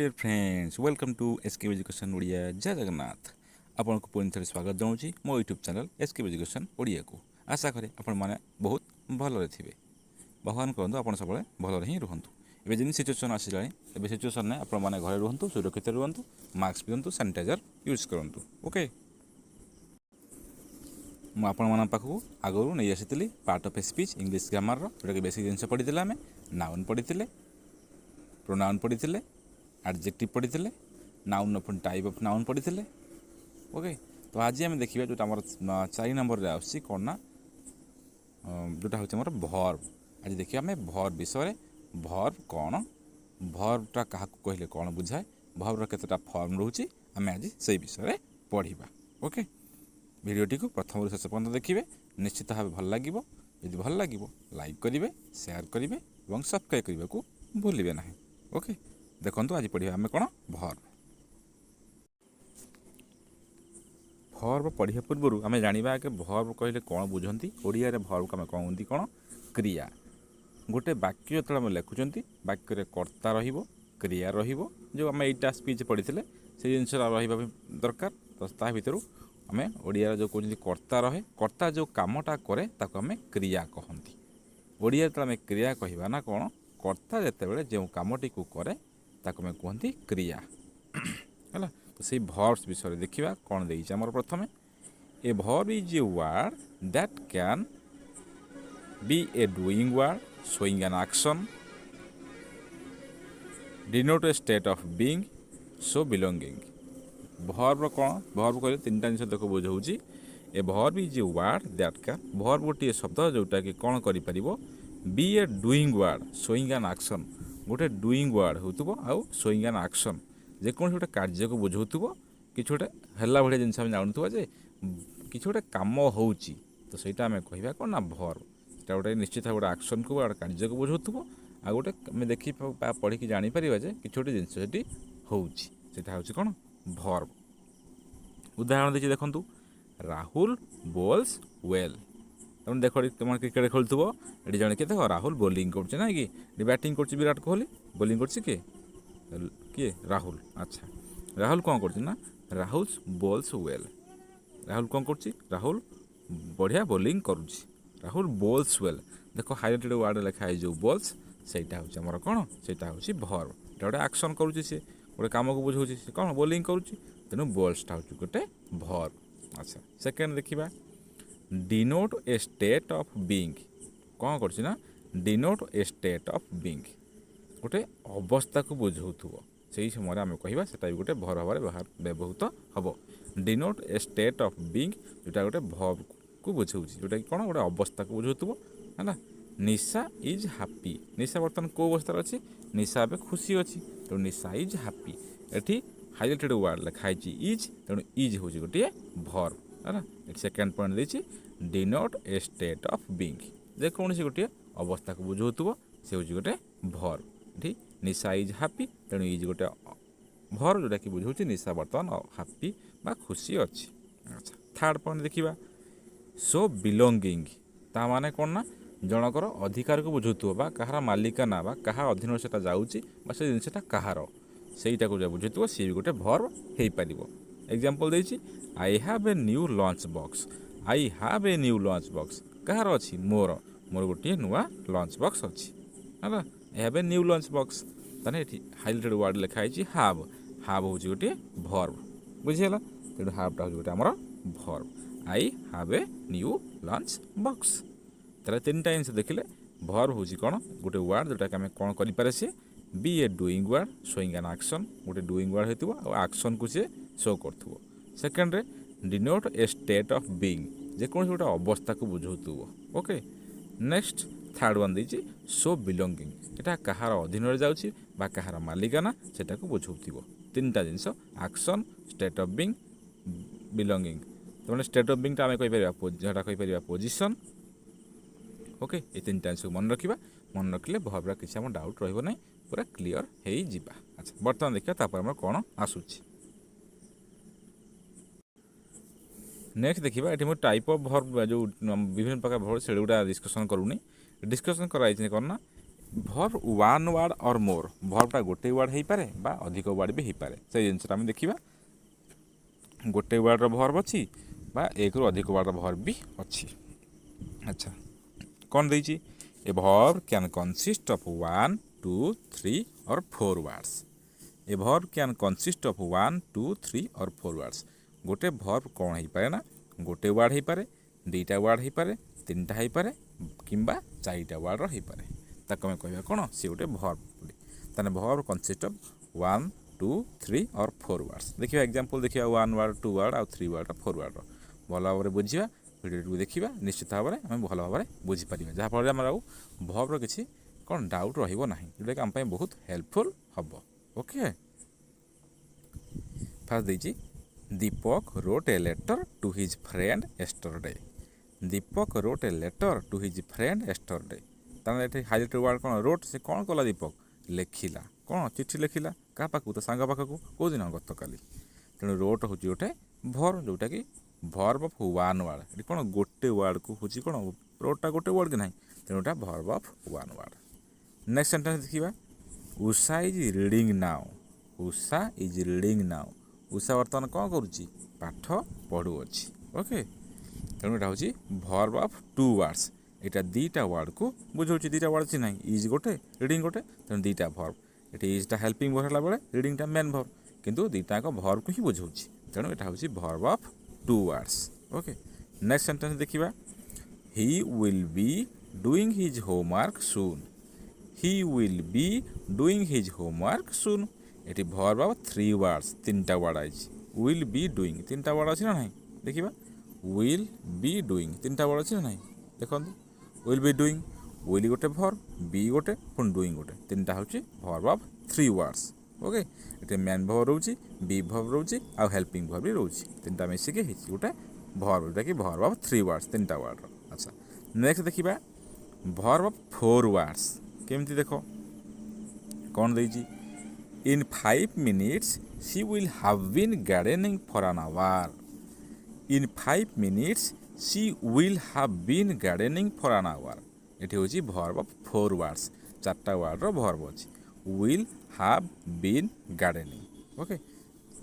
Dear friends welcome to SK education Odia जय जगन्नाथ आपन को पुणी थे स्वागत जनाऊँगी मो YouTube channel SK education Odia को आशा करें आपण मैंने बहुत भलरे थे भगवान करूँ आप सब भलरे ही रुहतु एवं जमी सिचुएसन आसला ए सिचुएसन में आपण मैंने घरे रुहतु सुरक्षित रुहतु मास्क पिंधु सानिटाइजर यूज करूँ ओके मुझे पाखक आगु नहीं आसी part of speech English grammar जोटा कि बेसिक जिन पढ़ी आम नाउन पढ़ी प्रोनाउन पढ़ी एडजेक्टिव पढ़ी नाउन पुणी टाइप ऑफ नाउन पढ़ी ओके। तो आज आम देखा जो आम 4 नंबर रे आसी कौन ना जोटा हूँ आम भर्व आज देखिए आम भर्व विषय भर्व कौन भर्वटा क्या कहले कौन बुझाए भर्वर केतटा फॉर्म रोचे आम आज से विषय पढ़ा ओके। भिडियोटी को प्रथम शेष पर्यटन देखिए निश्चित भाव भल लगे यदि भल लगे लाइक करेंगे शेयर करेंगे और सब्सक्राइब करने को भूलिए ना ओके। देखो आज पढ़ा आम कौन भर्व भर्व पढ़ा पूर्व आम जाना कि भर्व कहले कौन बुझती ओडिया रे भर्व को आम कहते कौन क्रिया गोटे वाक्य जो आम लिखुंट वाक्य कर्ता क्रिया जो आम यहाँ स्पीच पढ़ी से जिनसा रहा दरकार तो ता भर आम ओडिया जो कहते कर्ता रहे कर्ता जो कामटा करे ताको आम क्रिया कहती ओडिया तो आम क्रिया कहवा ना कौन कर्ता जिते जो कमटी को करे ताको आम कहती क्रिया है। तो से भर्ब्स विषय देखा कौन देर प्रथम a verb is a word that can be a doing word showing an action denote a state of being so belonging verb कौन भर्ब कहले 3टा जिन देख बुझाऊँगी a verb is a word that can verb गोटे शब्द जोटा कि कौन कर be a doing word showing an action गोटे डूइंग वर्ड हो आउ शोइंग एन एक्शन जेको गोटे कार्य को बुझाऊ कि गोटे है भाई जिन जानूँ जे कि गोटे कम हो तो सहीटा आम कह कौन ना भर्ब से गोटे निश्चित गोटे एक्शन को गोटे कार्य को बुझाऊ आ गोटे आम देखी पढ़ी जापर जे कि गोटे जिनस होता हूँ कौन भर्ब उदाहरण देखिए देखूँ राहुल बोल्स वेल तुम देख तुम क्रिकेट खेलुव ये जन किए देख राहुल बोलिंग करना कि बैटिंग कर विराट कोहली बोलिंग कर किए राहुल अच्छा राहुल कौन करना राहुल बोल्स वेल राहुल कौन कर राहुल बढ़िया बोलिंग करुच्ची राहुल बोल्स वेल देख हाइलाइटेड वर्ड लिखाई जो बोल्स सेटा हूँ आमर कौन सेटा हूँ भर्ब गोटे एक्शन करुच्ची सी गोटे कम को बुझाऊँ सी कौन बोलिंग करुच्ची तेणु बोल्सटा हूँ गोटे भर्ब। अच्छा सेकेंड देखा denote a state of being कौन करना denote a state of being गोटे अवस्था को बुझाऊ से समय आम कहवा से गोटे भर भाव व्यवहृत हम denote a state of being जोटा गोटे भर्ब को बुझाऊँ जोटा कि कौन गोटे अवस्था को बुझाऊ है। निशा इज हैप्पी निशा बर्तमान कौ अवस्था अच्छी निशा ए खुशी अच्छी तेणु निशा इज हैप्पी एटी हाइलाइटेड वर्ड लिखाई इज तेणु इज हूँ गोटे भर्ब है। सेकेंड पॉइंट देती denote a state of being जेकोसी गोटे अवस्था को बुझाऊ से हूँ गोटे भर्ब ये निशा इज हैप्पी तेणु इज गोटे भर्ब जोटा कि बुझाऊँ निशा बर्तमान हैप्पी बा खुशी अच्छी। अच्छा थर्ड पॉइंट देखा सो बिलोंगिंग ता माने कौन ना जनकर अधिकार को बुझाऊ कहार मालिकाना बा कहा अधीन से जाऊँगी से जिनसा कहार सहीटा को बुझाऊ सी भी गोटे भर्ब हो पार। एग्जांपल देछि I have a new lunch box I have a new lunch box कहार अच्छी मोर मोर गोटे नुआ लंच बॉक्स अच्छी है। I have a new lunch box ताने हाइलाइटेड वर्ड लिखाई हैव हैव हूँ गोटे भर्ब बुझीगला तेणु हैवटा हूँ गोटे आमर verb I have a new lunch box तार 3टा जिन देखिले भर्ब हूँ कौन गोटे वर्ड जोटा कि आम कौन करें सी be a doing word showing an action गोटे डूइंग वर्ड हो एक्शन को सी शो कर second denote a state of being जेकोसी गोटे अवस्था को बुझाऊ ओके। नेक्स्ट थर्ड वन देती सो बिलोंगिंग यहाँ कहार अधीन जाऊँगी कहार मालिकाना सेटा को बुझाऊ 3टा जिनस action state of being belonging तो स्टेट ऑफ बीइंग आम कहीपर कहीपर पोजिशन ओके ये 3टा जिन मन रखा मन रखिले भर्बर किसी आम डाउट रही पूरा क्लीयर हो जा। अच्छा बर्तमान देखा कौन आसूची नेक्स्ट देखा ये मुझे टाइप ऑफ भर्ब जो विभिन्न प्रकार भर्ब से गुड़ा डिस्कसन करूनी डिस्कसन कराई कौन ना भर्ब वन वर्ड और मोर भर्बटा गोटे वर्ड हो पारे बा अधिक वर्ड भी हो पारे से जिनसा आम देखा गोटे वर्डर भर्ब अच्छी बा एक रु अधिक वर्डर भर्ब भी अच्छी। अच्छा कौन देती ए भर्ब कैन कंसिस्ट ऑफ 1 2 3 और 4 words. A verb can consist of 1 2 3 और 4 वर्ड्स। गोटे भर्ब कौन हो पारे ना गोटे वर्ड हो पारे दुईटा वर्ड हो पारे तीन टा हो पारे किंबा चारिटा वर्डर हो पारे ताको आम कह कौन सी गोटे भर्ब ताने भर्ब कंसिस्ट ऑफ 1 2 3 और 4 वर्ड्स। देखिए एग्जांपल देखिए 1 वर्ड 2 वर्ड और 3 वर्ड 4 वर्ड भल भाव में बुझा भिडियो देखा निश्चित भाव में आम भल भाव में बुझीपर जहाँफल आम भर्बर किसी कौन डाउट रहा जोटा कि आम बहुत हेल्पफुल हम। ओके फास्ट देती Deepak wrote a letter to his friend yesterday. Deepak wrote a letter to his friend yesterday ताने हाइलाइटेड वर्ड कौन रोट से कौन कला दीपक लेखिला कौन चिठी लेखिला क्या पाखु तो सांग पाखक कौ दिन गत काली तेणु रोट हूँ गोटे भर्ब जोटा कि भर्ब ऑफ वन वर्ड ये कौन गोटे वर्ड को हूँ कौन रोटा गोटे वर्ड कि ना तेणु एटा verb of one word. Next sentence देखिए Usha is reading now. Usha is reading now Usha बर्तमान कौन करुच्ची पाठ पढ़ुअछि। ओके तेणु एटा हूँ भर्ब ऑफ टू वर्ड्स यहाँ दुईटा वर्ड को बुझाऊँ दुईटा वर्ड अच्छी ना इज गोटे रीडिंग गोटे तेणु दुईटा भर्ब ये इजटा हेल्पिंग भर्ब है बेले रीडिंगटा मेन भर्ब किंतु दुईटा भर्ब को ही बुझाऊँ तेणु यहाँ हूँ verb of two words. Okay next sentence देखिए he will be doing his homework soon. He will be doing his homework soon ये भर्ब ऑफ थ्री वर्ड्स तीन टा word I will be doing तीन टा वर्ड अच्छी ना ना देखिए विल बी डूइंग तीन टा वर्ड अच्छी ना ना देखो विल बी डूइंग विल गोटे भर्ब बी गोटे पुणी डूइंग गोटे तीन टा हूँ verb of three words. Okay ये मेन भर्ब रोचे बी भर्ब रोचे आउ हेल्पिंग भर्ब भी रोचे तीन टा मिसिक गोटे भर्ब जोटा कि भर्ब ऑफ थ्री वर्ड्स तीन टा वर्ड। अच्छा नेक्स्ट देखिए भर्ब ऑफ फोर वर्ड्स केमती देख कौन देती in 5 minutes she will have been gardening for an hour. In 5 minutes she will have been gardening for an hour ये हूँ भर्ब ऑफ फोर वर्ड्स चार्टा वर्डर भर्ब अच्छी will have been gardening. Okay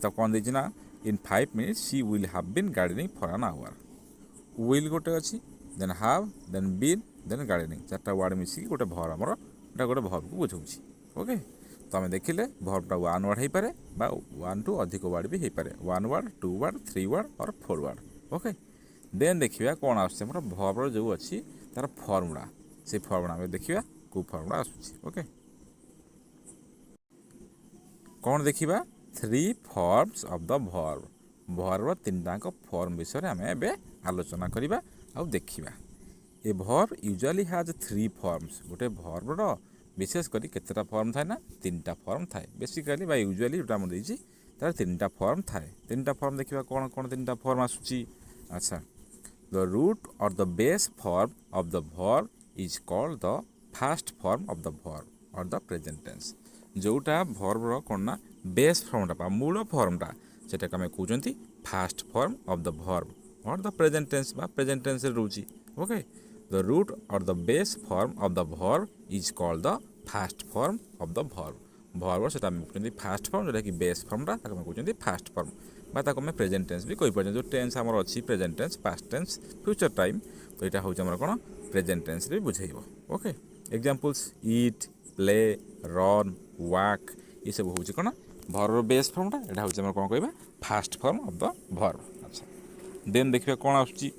तो कौन देती ना in 5 minutes she will have been gardening for an hour will गोटे अच्छी then have then been then gardening चार्टा वर्ड मिसिक गोटे भर्ब आमर गोटे भर्ब को बुझाऊँ। ओके तो आम देखिले भर्बटा वन वर्ड हो पारे बा वन टू अधिक वर्ड भी हो पारे one word two word three word और फोर वर्ड। ओके देन देखिए कौन आसुच्छे हमर भर्बर जो अच्छी तार फर्मुला से फर्मुला आम देखिए को फर्मुला आसुच्छे। ओके कौन देखिबा three forms of the verb भर्बर तीन टाक फॉर्म विषय आम ए आलोचना करवा आउ देखिबा। A verb usually has three forms गोटे भर्बर विशेष करी केतेटा फॉर्म थाए ना तीन टा फॉर्म थाए बेसिकली बा यूजुअली जोटा हम देछि तार तीन टा फॉर्म थाए तीन टा फॉर्म देखिबा कौन कौन तीन टा फॉर्म आसुची। अच्छा the root or the base form of the verb is called the first form of the verb or the present tense जोटा भर्बर कौन ना बेस फॉर्मटा मूल फॉर्मटा सेटा आम कहते first form of the verb or the present tense बा present tense रोची। Okay the root or the base form of the verb is called the first form of the verb भर्बर से कहते फास्ट फॉर्म जोटा कि base फॉर्मटा कहते first form बा प्रेजेंट टेंस भी कहीपर जो टेंस आमर अच्छी present tense past tense future time तो यहाँ हूँ आम कौन प्रेजेंट टेंस भी बुझेब। ओके एग्जांपल्स ईट प्ले रन वॉक ये सब हूँ कौन भर्बर बेस फॉर्मटा यहाँ हूँ आम कौन कह fast form of the verb. अच्छा देन देखिए कौन आसुची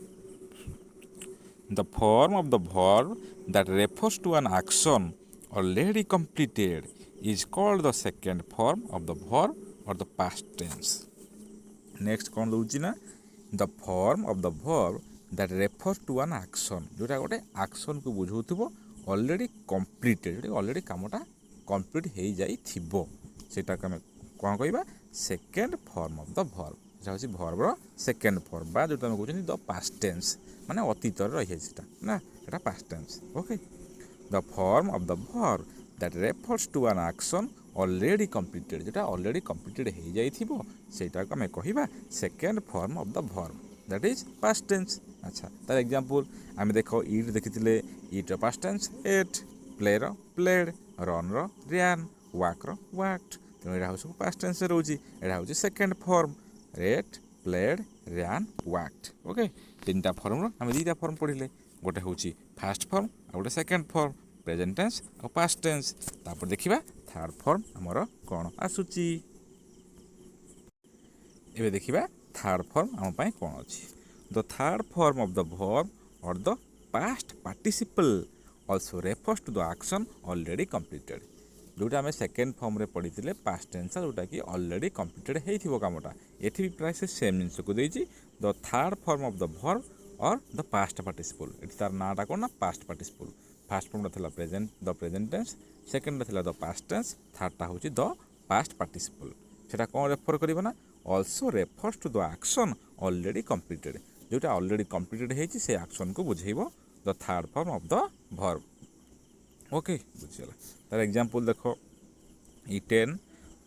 the form of the verb that refers to an action already completed is called the second form of the verb or the past tense. Next कौन दूची ना the form of the verb that refers to an action जोटा गोटे action को बुझाउथिबो already completed जोटा already कामटा complete हो जाई थिबो सेटा के कौन कहबा second form of the verb जो भर्बर सेकेंड फॉर्म बा जो कहते द पास्ट टेंस माने अतीत रही ना এটা past tense. Okay the form of the verb that refers to an action already completed जोटा ऑलरेडी कंप्लीटेड हो जाइथिबो सेटा को हमें कहिबा second form of the verb that is past tense. अच्छा तार एग्जांपल आम देखो ईट देखिथिले ईट पास्ट टेंस एट ପ୍ଲେର ପ୍ଲେଡ୍, ରନ୍ର ରିଆନ୍, ୱାକ୍ର ୱାକ୍ଡ। ତେଣୁ ଏଇଟା ହେଉଛି ସବୁ ପାଷ୍ଟ ଟେନ୍ସରେ ରହୁଛି। ଏଇଟା ହେଉଛି second form read played ran walked. Okay, ତିନିଟା ଫର୍ମର ଆମେ ଦୁଇଟା ଫର୍ମ ପଢ଼ିଲେ, ଗୋଟେ ହେଉଛି ଫାଷ୍ଟ ଫର୍ମ ଆଉ ଗୋଟେ ସେକେଣ୍ଡ ଫର୍ମ, ପ୍ରେଜେଣ୍ଟ ଟେନ୍ସ ଆଉ ପାଷ୍ଟ ଟେନ୍ସ। ତାପରେ ଦେଖିବା ଥାର୍ଡ଼ ଫର୍ମ ଆମର କ'ଣ ଆସୁଛି। ଏବେ ଦେଖିବା ଥାର୍ଡ଼ ଫର୍ମ ଆମ ପାଇଁ କ'ଣ ଅଛି। The third form of the verb or the past participle also refers to the action already completed. ଯେଉଁଟା ଆମେ ସେକେଣ୍ଡ ଫର୍ମରେ ପଢ଼ିଥିଲେ ପାଷ୍ଟ ଟେନ୍ସ, ଯେଉଁଟାକି ଅଲରେଡ଼ି କମ୍ପ୍ଲିଟେଡ୍ ହେଇଥିବ କାମଟା, ଏଠି ବି ପ୍ରାୟ ସେ ସେମ୍ ଜିନିଷକୁ ଦେଇଛି। The third form of the verb or the past participle. ଏଠି ତାର ନାଁଟା କ'ଣ ନା ପାଷ୍ଟ ପାର୍ଟିସିପଲ୍। ଫାଷ୍ଟ ଫର୍ମଟା ଥିଲା ଦ ପ୍ରେଜେଣ୍ଟ ଟେନ୍ସ, ସେକେଣ୍ଡଟା ଥିଲା ଦ ପାଷ୍ଟ ଟେନ୍ସ, ଥାର୍ଡ଼ଟା ହେଉଛି ଦ ପାଷ୍ଟ ପାର୍ଟିସିପଲ୍। ସେଟା କ'ଣ ରେଫର୍ କରିବ ନା also refers to the action already completed. ଯେଉଁଟା ଅଲରେଡ଼ି କମ୍ପ୍ଲିଟେଡ୍ ହେଇଛି ସେ ଆକ୍ସନ୍କୁ ବୁଝେଇବ the third form of the verb. Okay, ବୁଝିଗଲା। ତାର ଏକ୍ଜାମ୍ପଲ୍ ଦେଖ, ଇଟେନ୍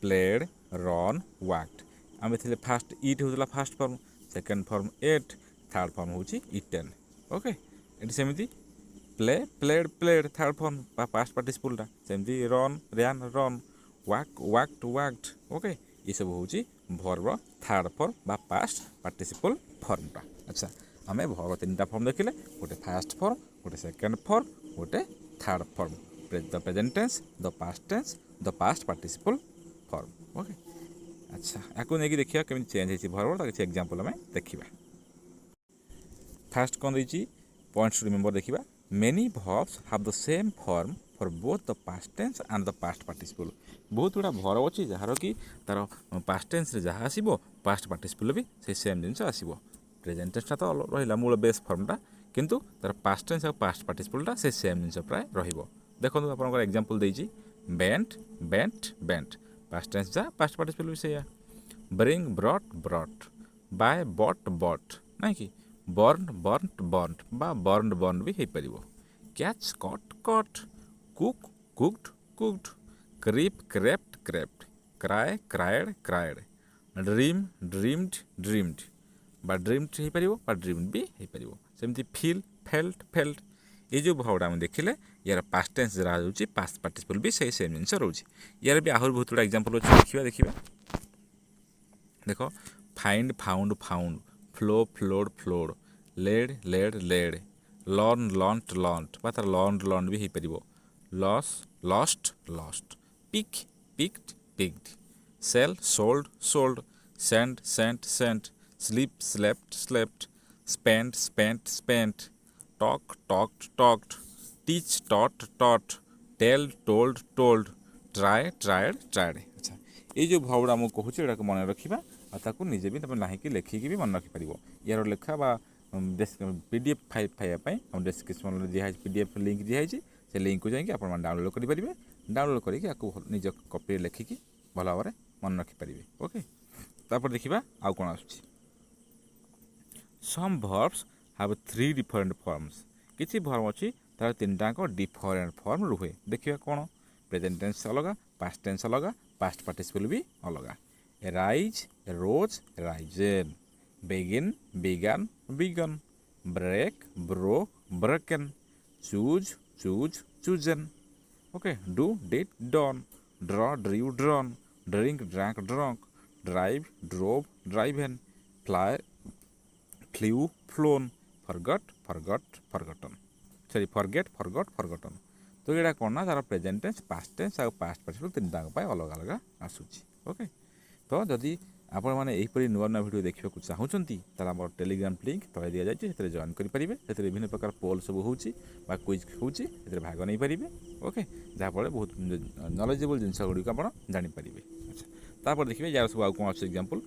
ପ୍ଲେଡ୍ ରନ୍ ୱାକ୍ଡ। ଆମେ ଥିଲେ ଫାଷ୍ଟ ଇଟ୍ ହେଉଥିଲା first form, second form ate, third form ହେଉଛି ଇଟେନ୍। ଓକେ, ଏଠି ସେମିତି play played played third form ବା ପାଷ୍ଟ ପାର୍ଟିସିପଲ୍ଟା, ସେମିତି run ran run, walked walked. Okay, ଏସବୁ ହେଉଛି ଭର୍ବର ଥାର୍ଡ଼ ଫର୍ମ ବା ପାଷ୍ଟ ପାର୍ଟିସିପଲ୍ ଫର୍ମଟା। ଆଚ୍ଛା, ଆମେ ଭର୍ବ ତିନିଟା ଫର୍ମ ଦେଖିଲେ, ଗୋଟେ ଫାଷ୍ଟ ଫର୍ମ, ଗୋଟେ ସେକେଣ୍ଡ ଫର୍ମ, ଗୋଟେ third form, the present tense, the past tense, the past participle form. Okay, ଆଚ୍ଛା, ୟାକୁ ନେଇକି ଦେଖିବା କେମିତି ଚେଞ୍ଜ ହେଇଛି ଭର୍ବର। ତାର କିଛି ଏକ୍ଜାମ୍ପଲ୍ ଆମେ ଦେଖିବା। ଫାଷ୍ଟ କ'ଣ ଦେଇଛି ପଏଣ୍ଟସ୍ ରିମେମ୍ବର ଦେଖିବା। Many verbs have the same form for both the past tense and the past participle. ବହୁତ ଗୁଡ଼ା ଭର୍ବ ଅଛି ଯାହାର କି ତାର ପାଷ୍ଟ ଟେନ୍ସରେ ଯାହା ଆସିବ ପାଷ୍ଟ ପାର୍ଟିସିପଲ୍ ବି ସେଇ ସେମ୍ ଜିନିଷ ଆସିବ। ପ୍ରେଜେଣ୍ଟ ଟେନ୍ସଟା ତ ରହିଲା ମୂଳ ବେସ୍ ଫର୍ମଟା, କିନ୍ତୁ ତାର ପାଷ୍ଟ ଟେନ୍ସ ଆଉ ପାଷ୍ଟ ପାର୍ଟିସିପଲ୍ଟା ସେ ସେମ୍ ଜିନିଷ ପ୍ରାୟ ରହିବ। ଦେଖନ୍ତୁ ଆପଣଙ୍କର ଏକ୍ଜାମ୍ପଲ୍ ଦେଇଛି bent bent bent, past tense ଯାହା ପାଷ୍ଟ ପାର୍ଟିସିପଲ୍ ବି ସେଇଆ। Bring brought brought, buy bought bought, ନାଇଁ କି ବର୍ନ ବର୍ଣ୍ଟ ବର୍ଣ୍ଟ ବା ବର୍ଣ୍ଣ ବର୍ଣ୍ଣ ବି ହେଇପାରିବ। Catch caught caught, cook cooked cooked, creep crept crept, cry cried cried, dream dreamed dreamed ବା ଡ୍ରିମ୍ଡ ହେଇପାରିବ ବା ଡ୍ରିମ୍ଡ ବି ହେଇପାରିବ। ସେମିତି ଫିଲ୍ ଫେଲ୍ଟ ଫେଲ୍ଟ। এই ଯେଉଁ ଭର୍ବଟା ଆମେ ଦେଖିଲେ ୟାର ପାଷ୍ଟ ଟେନ୍ସ ଯାହା ହେଉଛି ପାଷ୍ଟ ପାର୍ଟିସିପଲ୍ ବି ସେଇ ସେମ୍ ଜିନିଷ ରହୁଛି। ୟାର ବି ଆହୁରି ବହୁତ ଗୁଡ଼ା ଏକ୍ଜାମ୍ପଲ୍ ଅଛି, ଦେଖିବା। ଦେଖ, find found found, flow flowed flowed, lead led led, learn learnt learnt ବା ତାର ଲର୍ନ ଲର୍ଣ୍ଣ ବି ହେଇପାରିବ। Lose lost lost, pick picked picked, sell sold sold, send sent sent, sleep slept slept, spend spent spent, talk talked talked, teach taught taught, tell told told, try tried tried. ଆଚ୍ଛା, ଏଇ ଯେଉଁ ଭର୍ବଟା ମୁଁ କହୁଛି ଏଟାକୁ ମନେ ରଖିବା ଆଉ ତାକୁ ନିଜେ ବି ତୁମେ ନାହିଁକି ଲେଖିକି ବି ମନେ ରଖିପାରିବ। ୟାର ଲେଖା ବା PDF ଫାଇଲ୍ ପାଇବା ପାଇଁ ଆମ ଡେସ୍କ୍ରିପ୍ସନ୍ରେ ଦିଆହେଇଛି PDF ଲିଙ୍କ୍ ଦିଆହେଇଛି। ସେ ଲିଙ୍କ୍କୁ ଯାଇକି ଆପଣମାନେ ଡାଉନଲୋଡ଼ କରିପାରିବେ। ଡାଉନଲୋଡ଼ କରିକି ୟାକୁ ନିଜ କପିରେ ଲେଖିକି ଭଲ ଭାବରେ ମନେ ରଖିପାରିବେ। ଓକେ, ତାପରେ ଦେଖିବା ଆଉ କ'ଣ ଆସୁଛି। Some verbs have 3 different forms. କିଛି ଭର୍ବ ଅଛି ତାର ତିନିଟାଙ୍କ ଡିଫରେଣ୍ଟ ଫର୍ମ ରୁହେ। ଦେଖିବା କ'ଣ। ପ୍ରେଜେଣ୍ଟ ଟେନ୍ସ ଅଲଗା, ପାଷ୍ଟ ଟେନ୍ସ ଅଲଗା, ପାଷ୍ଟ ପାର୍ଟିସିପଲ୍ ବି ଅଲଗା। Rise rose risen, begin began begun, break broke broken, choose choose chosen। Okay, do did done, draw drew drawn, drink drank drunk, drive drove driven, fly flew flown, forget forgot forgotten, sorry forget forgot forgotten. तो ये कौन ना तार present tense past tense और past participle तीन अलग अलग आसूची। Okay, तो जदि आपण मैंने यहीपरी नुआ नुआ भिडियो देखा चाहूँगी ताला आम टेलीग्राम लिंक तले दि जाए, से जॉइन करेंगे। से विभिन्न प्रकार पोल सब होची बा क्विज होची, भाग नहीं पारे। ओके, जहाँफल बहुत नॉलेजेबल जिनस गुड़िक आप जानीपारे। अच्छा, तापर देखिए यार सब आउ कौन अच्छे example.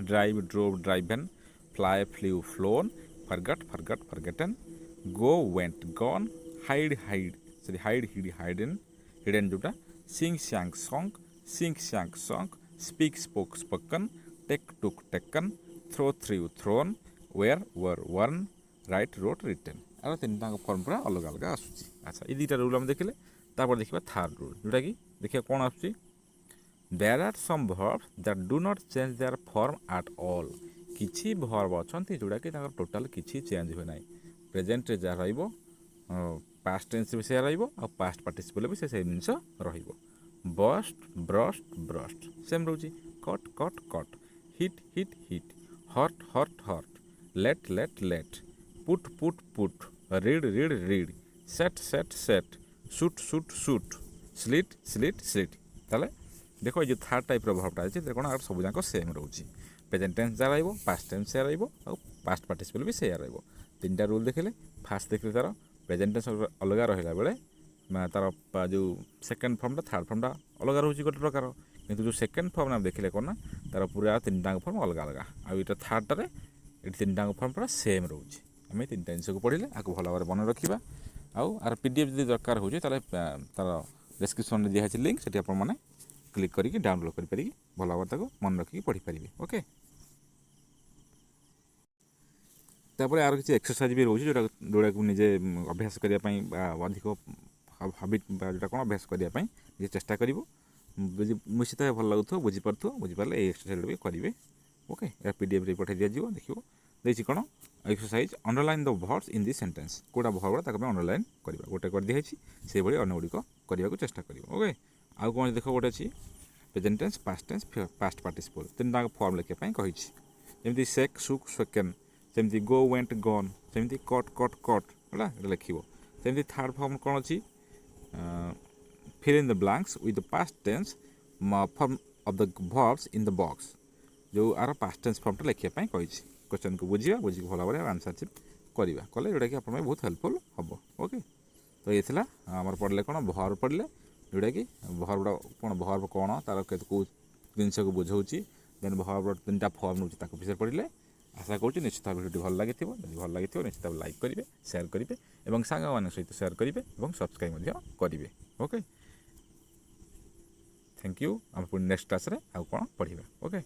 Drive drove driven, fly flew flown, forget forgot forgotten, go went gone, hide hide sorry hide hid hidden hidden जोटा, sing sang sung sing sang sung, speak spoke spoken, take took taken, throw threw thrown, wear wore worn, write wrote written. Are तीन form पूरा अलग अलग आसूची। अच्छा, ये दुटा rule आम देखिले। तापर देखिए थार्ड रूल जोटा कि देखिए कौन आसूची। There are some verbs that do not change their form at all. किछि भर्ब अछंती जोटा कि टोटाल किछि चेंज हुए ना। प्रेजेंट रे जहाँ रहिबो पास्ट टेन्स भी सेया रहिबो आ पास्ट पार्टिसिपल भी से जिनिस रहिबो। बस्ट ब्रस्ट ब्रस्ट सेम रोचे। Cut cut cut, hit hit hit, hurt hurt hurt, let let let, put put put, read read read, set set set, shut shut shut, slit slit slit. ताले देखो ये third type भावटा अच्छे कौन आ सब जाक same रोचे। Present tense जहाँ रहिबो, पास्ट टेन्स सेया रहिबो आ पास्ट पार्टिसिपल भी सेया रहिबो। तीनटा रूल देखिले, फास्ट देखिले तार प्रेजेंट टेन्स अलग रहिला बेले तार जो सेकेंड फर्मटा थर्ड फर्मटा अलग रोचे गोटे प्रकार, किंतु जो सेकेंड फर्म आम देखिले कौन ना तार पूरा तीन फर्म अलग अलग आ थर्डटे ये तीन फर्म पूरा सेम रोचे। आम तीन जिनस को पढ़ले आपको भल भाव मन रखा आर पीडीएफ जो दरकार हो तार डिस्क्रिप्शन में दिखाई लिंक से आपने क्लिक करके डाउनलोड करें भल भाव मन रखिक पढ़ी पारे। ओके तापर यार किसी एक्सरसाइज भी रोचे जोड़ा को निजे अभ्यास करने अधिक हाबिट जोटा कौन अभ्यास करने निजे चेष्टा कर निश्चित भल लगुव बुझीपारे ये एक्सरसाइज भी करेंगे। ओके यार पीडीएफ रे पठाई दिज्व देखो देखिए कौन exercise underline the words in this sentence कौटा भर गुड़ा अंडरलाइन करवा गोटे कर दिखाई से भाई अन्य गुड़िक करने को चेष्टा कर। ओके आउ कौन देख गोटे अच्छी present tense past tense past participle तीन फॉर्म लिखापी कही जमी सेक सुक सेकेंड सेमती गो वेंट गन सेमती कट कट कट है लिख सेमती थर्ड फॉर्म कौन अच्छी fill in the blanks with the past tense form of the verbs in the box जो आर पास्ट टेंस फॉर्मटा लिखापी कही क्वेश्चन को बुझा बुझी भल भाव आंसरशिप करवा कले जोटा कि आप बहुत हेल्पफुल हम। ओके तो ये आम पढ़ले कौन भर पढ़ले जोटा कि भर गुड़ा कौन भर कौन तार कौ जिनस को बुझाऊँच देन भर तीन फर्म नौ विषय पढ़ले आशा करूँ निश्चित भिडियो भल लगी भल लगी निश्चित लाइक करेंगे शेयर करेंगे और सांग मान सहित शेयर करेंगे और सब्सक्राइब करेंगे। ओके थैंक यू आम पुणी नेक्स्ट क्लास आउ कौन पढ़ा। ओके।